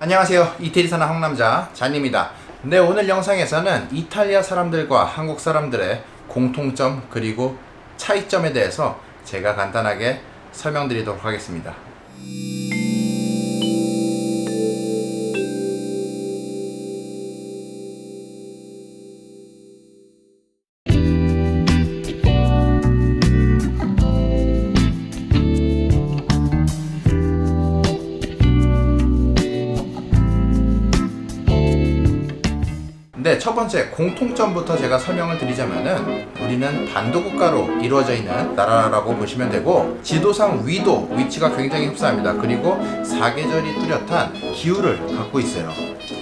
안녕하세요. 이태리 사는 한국남자 잔입니다. 네, 오늘 영상에서는 이탈리아 사람들과 한국 사람들의 공통점 그리고 차이점에 대해서 제가 간단하게 설명드리도록 하겠습니다. 네, 첫 번째 공통점부터 제가 설명을 드리자면은 우리는 반도국가로 이루어져 있는 나라라고 보시면 되고, 지도상 위도 위치가 굉장히 흡사합니다. 그리고 사계절이 뚜렷한 기후를 갖고 있어요.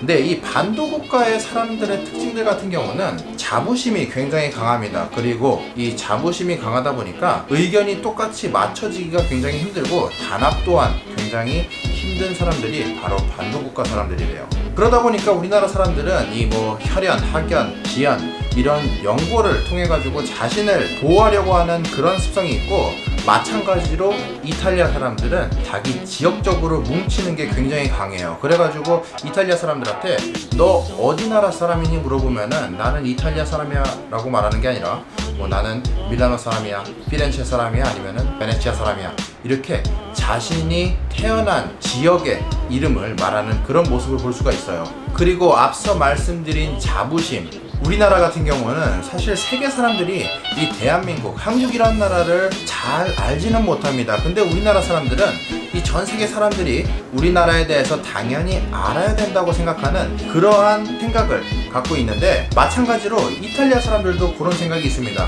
근데 이 반도국가의 사람들의 특징들 같은 경우는 자부심이 굉장히 강합니다. 그리고 이 자부심이 강하다 보니까 의견이 똑같이 맞춰지기가 굉장히 힘들고, 단합 또한 굉장히 힘든 사람들이 바로 반도국가 사람들이래요. 그러다 보니까 우리나라 사람들은 이 혈연, 학연, 지연 이런 연고를 통해 가지고 자신을 보호하려고 하는 그런 습성이 있고, 마찬가지로 이탈리아 사람들은 자기 지역적으로 뭉치는 게 굉장히 강해요. 그래가지고 이탈리아 사람들한테 너 어디 나라 사람이니 물어보면은 나는 이탈리아 사람이야 라고 말하는 게 아니라 나는 밀라노 사람이야, 피렌체 사람이야, 아니면은 베네치아 사람이야, 이렇게 자신이 태어난 지역의 이름을 말하는 그런 모습을 볼 수가 있어요. 그리고 앞서 말씀드린 자부심, 우리나라 같은 경우는 사실 세계 사람들이 이 대한민국, 한국이라는 나라를 잘 알지는 못합니다. 근데 우리나라 사람들은 이 전 세계 사람들이 우리나라에 대해서 당연히 알아야 된다고 생각하는 그러한 생각을 갖고 있는데, 마찬가지로 이탈리아 사람들도 그런 생각이 있습니다.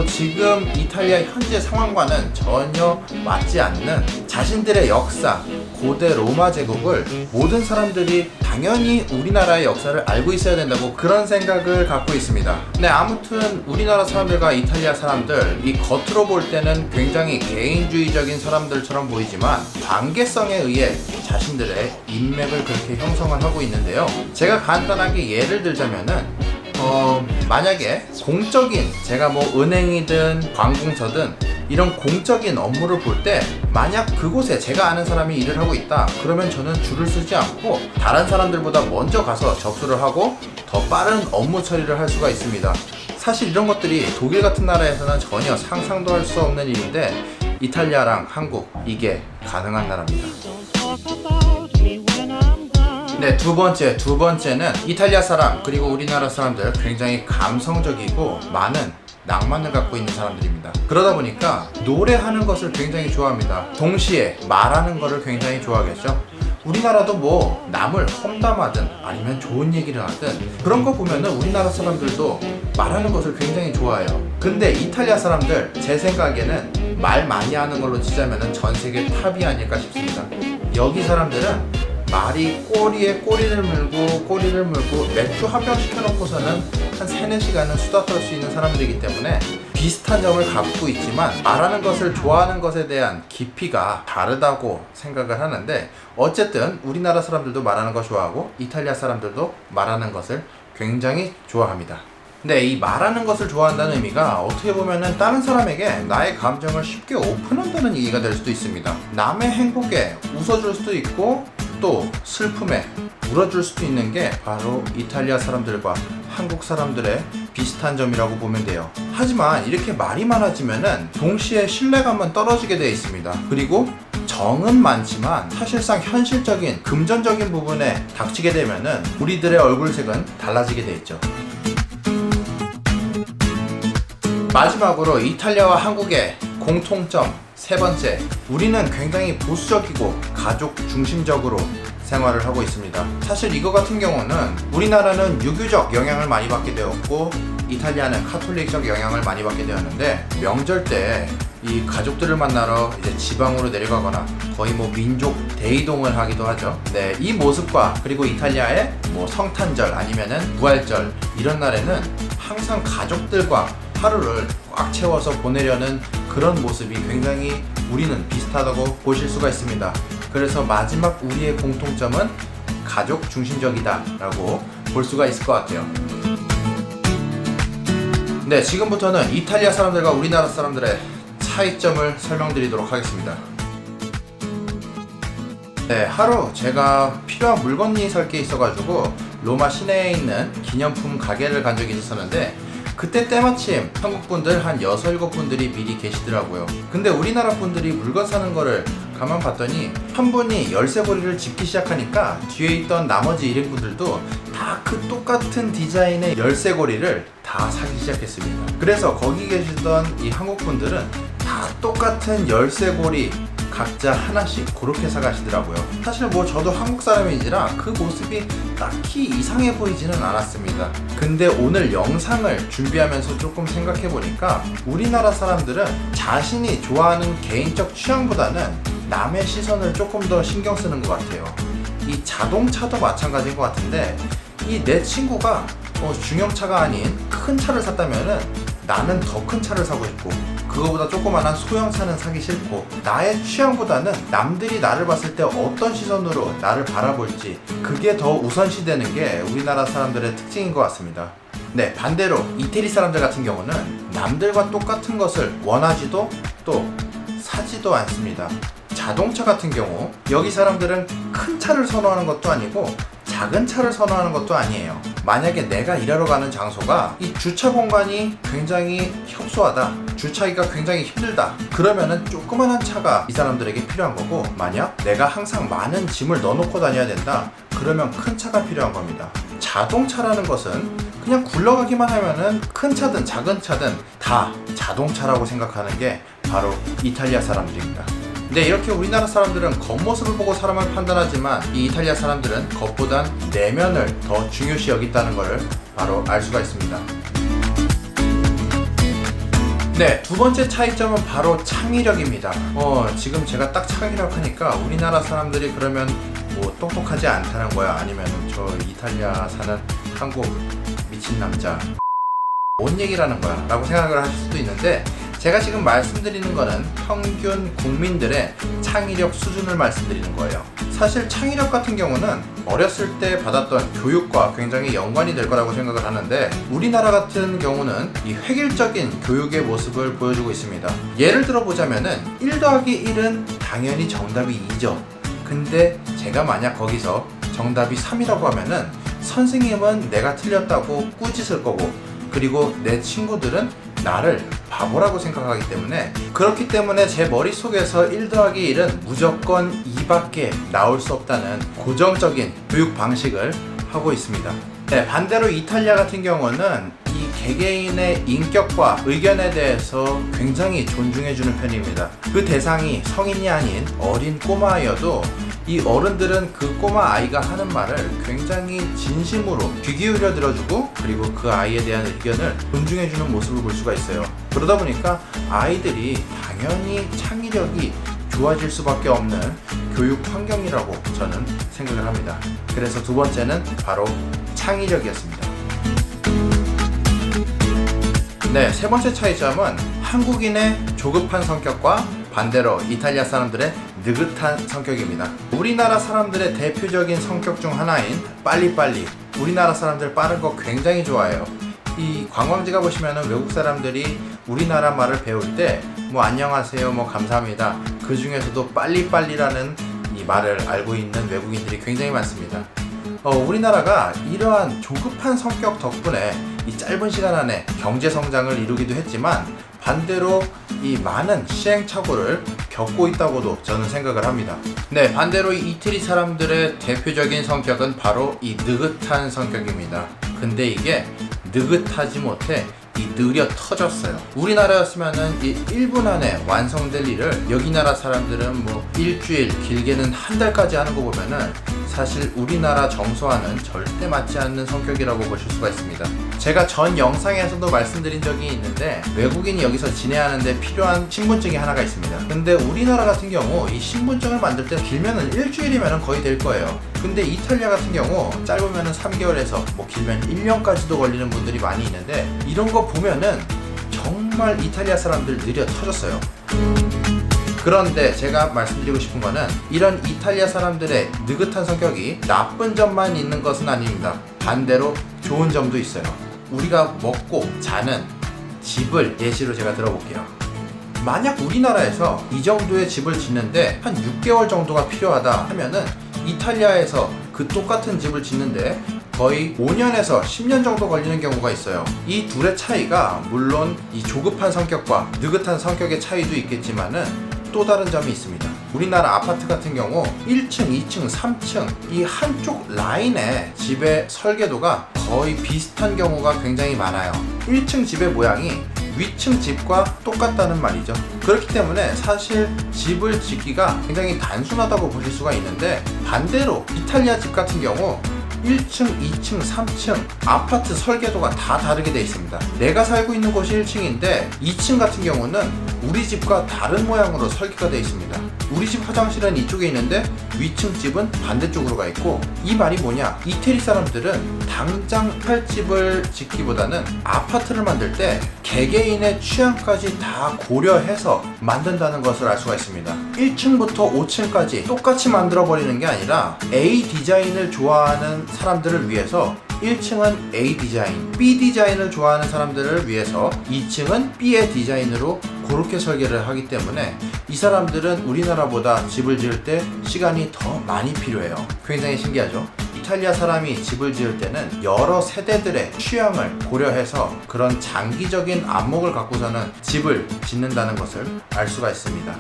지금 이탈리아 현재 상황과는 전혀 맞지 않는 자신들의 역사, 고대 로마 제국을 모든 사람들이 당연히 우리나라의 역사를 알고 있어야 된다고 그런 생각을 갖고 있습니다. 네, 아무튼 우리나라 사람들과 이탈리아 사람들, 이 겉으로 볼 때는 굉장히 개인주의적인 사람들처럼 보이지만 관계성에 의해 자신들의 인맥을 그렇게 형성을 하고 있는데요. 제가 간단하게 예를 들자면은 만약에 공적인, 제가 은행이든 관공서든 이런 공적인 업무를 볼 때, 만약 그곳에 제가 아는 사람이 일을 하고 있다 그러면 저는 줄을 서지 않고 다른 사람들보다 먼저 가서 접수를 하고 더 빠른 업무 처리를 할 수가 있습니다. 사실 이런 것들이 독일 같은 나라에서는 전혀 상상도 할 수 없는 일인데, 이탈리아랑 한국, 이게 가능한 나라입니다. 네, 두 번째는 이탈리아 사람 그리고 우리나라 사람들 굉장히 감성적이고 많은 낭만을 갖고 있는 사람들입니다. 그러다 보니까 노래하는 것을 굉장히 좋아합니다. 동시에 말하는 것을 굉장히 좋아하겠죠. 우리나라도 남을 험담하든 아니면 좋은 얘기를 하든 그런 거 보면은 우리나라 사람들도 말하는 것을 굉장히 좋아해요. 근데 이탈리아 사람들, 제 생각에는 말 많이 하는 걸로 치자면은 전 세계 탑이 아닐까 싶습니다. 여기 사람들은 말이 꼬리에 꼬리를 물고 맥주 한 병 시켜놓고서는 한 3-4시간은 수다 떨 수 있는 사람들이기 때문에 비슷한 점을 갖고 있지만 말하는 것을 좋아하는 것에 대한 깊이가 다르다고 생각을 하는데, 어쨌든 우리나라 사람들도 말하는 거 좋아하고 이탈리아 사람들도 말하는 것을 굉장히 좋아합니다. 근데 이 말하는 것을 좋아한다는 의미가 어떻게 보면은 다른 사람에게 나의 감정을 쉽게 오픈한다는 얘기가 될 수도 있습니다. 남의 행복에 웃어줄 수도 있고 또 슬픔에 울어줄 수도 있는 게 바로 이탈리아 사람들과 한국 사람들의 비슷한 점이라고 보면 돼요. 하지만 이렇게 말이 많아지면은 동시에 신뢰감은 떨어지게 되어 있습니다. 그리고 정은 많지만 사실상 현실적인 금전적인 부분에 닥치게 되면은 우리들의 얼굴색은 달라지게 되어 있죠. 마지막으로 이탈리아와 한국의 공통점 세 번째, 우리는 굉장히 보수적이고 가족 중심적으로 생활을 하고 있습니다. 사실 이거 같은 경우는 우리나라는 유교적 영향을 많이 받게 되었고 이탈리아는 카톨릭적 영향을 많이 받게 되었는데, 명절 때 이 가족들을 만나러 이제 지방으로 내려가거나 거의 민족 대이동을 하기도 하죠. 네, 이 모습과 그리고 이탈리아의 성탄절 아니면은 부활절 이런 날에는 항상 가족들과 하루를 꽉 채워서 보내려는 그런 모습이 굉장히 우리는 비슷하다고 보실 수가 있습니다. 그래서 마지막 우리의 공통점은 가족 중심적이다 라고 볼 수가 있을 것 같아요. 네, 지금부터는 이탈리아 사람들과 우리나라 사람들의 차이점을 설명드리도록 하겠습니다. 네, 하루 제가 필요한 물건이 살 게 있어가지고 로마 시내에 있는 기념품 가게를 간 적이 있었는데 그때 때마침 한국 분들 한 6, 7분들이 미리 계시더라고요. 근데 우리나라 분들이 물건 사는 거를 가만 봤더니 한 분이 열쇠고리를 짚기 시작하니까 뒤에 있던 나머지 일행분들도 다 그 똑같은 디자인의 열쇠고리를 다 사기 시작했습니다. 그래서 거기 계시던 이 한국 분들은 다 똑같은 열쇠고리 각자 하나씩 그렇게 사가시더라고요. 사실 뭐 저도 한국 사람인지라 그 모습이 딱히 이상해 보이지는 않았습니다. 근데 오늘 영상을 준비하면서 조금 생각해보니까 우리나라 사람들은 자신이 좋아하는 개인적 취향보다는 남의 시선을 조금 더 신경 쓰는 것 같아요. 이 자동차도 마찬가지인 것 같은데 이 내 친구가 중형차가 아닌 큰 차를 샀다면은 나는 더 큰 차를 사고 싶고 그거보다 조그만한 소형차는 사기 싫고 나의 취향보다는 남들이 나를 봤을 때 어떤 시선으로 나를 바라볼지 그게 더 우선시되는 게 우리나라 사람들의 특징인 것 같습니다. 네, 반대로 이태리 사람들 같은 경우는 남들과 똑같은 것을 원하지도 또 사지도 않습니다. 자동차 같은 경우 여기 사람들은 큰 차를 선호하는 것도 아니고 작은 차를 선호하는 것도 아니에요. 만약에 내가 일하러 가는 장소가 이 주차 공간이 굉장히 협소하다, 주차하기가 굉장히 힘들다, 그러면은 조그만한 차가 이 사람들에게 필요한 거고, 만약 내가 항상 많은 짐을 넣어놓고 다녀야 된다, 그러면 큰 차가 필요한 겁니다. 자동차라는 것은 그냥 굴러가기만 하면은 큰 차든 작은 차든 다 자동차라고 생각하는 게 바로 이탈리아 사람들입니다. 네, 이렇게 우리나라 사람들은 겉모습을 보고 사람을 판단하지만 이 이탈리아 사람들은 겉보단 내면을 더 중요시 여긴다는 것을 바로 알 수가 있습니다. 네, 두 번째 차이점은 바로 창의력입니다. 지금 제가 딱 창의력 하니까 우리나라 사람들이 그러면 뭐 똑똑하지 않다는 거야? 아니면 저 이탈리아 사는 한국 미친 남자 뭔 얘기라는 거야? 라고 생각을 하실 수도 있는데, 제가 지금 말씀드리는 거는 평균 국민들의 창의력 수준을 말씀드리는 거예요. 사실 창의력 같은 경우는 어렸을 때 받았던 교육과 굉장히 연관이 될 거라고 생각을 하는데, 우리나라 같은 경우는 이 획일적인 교육의 모습을 보여주고 있습니다. 예를 들어 보자면은 1 더하기 1은 당연히 정답이 2죠. 근데 제가 만약 거기서 정답이 3이라고 하면은 선생님은 내가 틀렸다고 꾸짖을 거고, 그리고 내 친구들은 나를 바보라고 생각하기 때문에, 그렇기 때문에 제 머릿속에서 1 더하기 1은 무조건 2밖에 나올 수 없다는 고정적인 교육 방식을 하고 있습니다. 네, 반대로 이탈리아 같은 경우는 이 개개인의 인격과 의견에 대해서 굉장히 존중해주는 편입니다. 그 대상이 성인이 아닌 어린 꼬마아이여도 이 어른들은 그 꼬마 아이가 하는 말을 굉장히 진심으로 귀 기울여 들어주고, 그리고 그 아이에 대한 의견을 존중해주는 모습을 볼 수가 있어요. 그러다 보니까 아이들이 당연히 창의력이 좋아질 수밖에 없는 교육 환경이라고 저는 생각을 합니다. 그래서 두 번째는 바로 창의력이었습니다. 네, 세 번째 차이점은 한국인의 조급한 성격과 반대로 이탈리아 사람들의 느긋한 성격입니다. 우리나라 사람들의 대표적인 성격 중 하나인 빨리빨리. 우리나라 사람들 빠른 거 굉장히 좋아해요. 이 관광지 가보시면은 외국 사람들이 우리나라 말을 배울 때 뭐 안녕하세요, 뭐 감사합니다, 그 중에서도 빨리빨리라는 이 말을 알고 있는 외국인들이 굉장히 많습니다. 우리나라가 이러한 조급한 성격 덕분에 이 짧은 시간 안에 경제 성장을 이루기도 했지만, 반대로 이 많은 시행착오를 겪고 있다고도 저는 생각을 합니다. 네, 반대로 이 이태리 사람들의 대표적인 성격은 바로 이 느긋한 성격입니다. 근데 이게 느긋하지 못해 이 느려 터졌어요. 우리나라였으면은 이 1분 안에 완성될 일을 여기 나라 사람들은 뭐 일주일, 길게는 한 달까지 하는 거 보면은 사실 우리나라 정서와는 절대 맞지 않는 성격이라고 보실 수가 있습니다. 제가 전 영상에서도 말씀드린 적이 있는데, 외국인이 여기서 지내하는데 필요한 신분증이 하나가 있습니다. 근데 우리나라 같은 경우 이 신분증을 만들 때 길면은 일주일이면 거의 될 거예요. 근데 이탈리아 같은 경우 짧으면은 3개월에서 뭐 길면 1년까지도 걸리는 분들이 많이 있는데, 이런 거 보면은 정말 이탈리아 사람들 느려 터졌어요. 그런데 제가 말씀드리고 싶은 거는 이런 이탈리아 사람들의 느긋한 성격이 나쁜 점만 있는 것은 아닙니다. 반대로 좋은 점도 있어요. 우리가 먹고 자는 집을 예시로 제가 들어볼게요. 만약 우리나라에서 이 정도의 집을 짓는데 한 6개월 정도가 필요하다 하면은 이탈리아에서 그 그 똑같은 집을 짓는데 거의 5년에서 10년 정도 걸리는 경우가 있어요. 이 둘의 차이가 물론 이 조급한 성격과 느긋한 성격의 차이도 있겠지만은 또 다른 점이 있습니다. 우리나라 아파트 같은 경우 1층, 2층, 3층 이 한쪽 라인의 집의 설계도가 거의 비슷한 경우가 굉장히 많아요. 1층 집의 모양이 위층 집과 똑같다는 말이죠. 그렇기 때문에 사실 집을 짓기가 굉장히 단순하다고 보실 수가 있는데, 반대로 이탈리아 집 같은 경우 1층, 2층, 3층 아파트 설계도가 다 다르게 되어 있습니다. 내가 살고 있는 곳이 1층인데 2층 같은 경우는 우리 집과 다른 모양으로 설계가 되어 있습니다. 우리 집 화장실은 이쪽에 있는데 위층 집은 반대쪽으로 가 있고, 이 말이 뭐냐? 이태리 사람들은 당장 살 집을 짓기보다는 아파트를 만들 때 개개인의 취향까지 다 고려해서 만든다는 것을 알 수가 있습니다. 1층부터 5층까지 똑같이 만들어 버리는 게 아니라 A 디자인을 좋아하는 사람들을 위해서 1층은 A 디자인, B 디자인을 좋아하는 사람들을 위해서 2층은 B의 디자인으로 그렇게 설계를 하기 때문에 이 사람들은 우리나라보다 집을 지을 때 시간이 더 많이 필요해요. 굉장히 신기하죠? 이탈리아 사람이 집을 지을 때는 여러 세대들의 취향을 고려해서 그런 장기적인 안목을 갖고서는 집을 짓는다는 것을 알 수가 있습니다.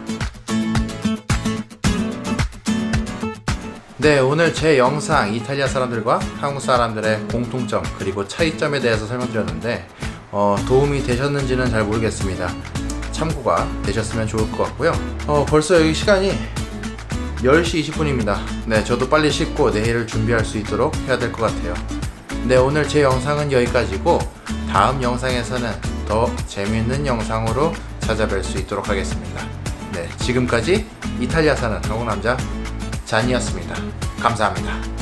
네, 오늘 제 영상 이탈리아 사람들과 한국 사람들의 공통점 그리고 차이점에 대해서 설명드렸는데 도움이 되셨는지는 잘 모르겠습니다. 참고가 되셨으면 좋을 것 같고요. 벌써 여기 시간이 10시 20분입니다. 네, 저도 빨리 씻고 내일을 준비할 수 있도록 해야 될 것 같아요. 네, 오늘 제 영상은 여기까지고 다음 영상에서는 더 재미있는 영상으로 찾아뵐 수 있도록 하겠습니다. 네, 지금까지 이탈리아 사는 한국 남자 잔이었습니다. 감사합니다.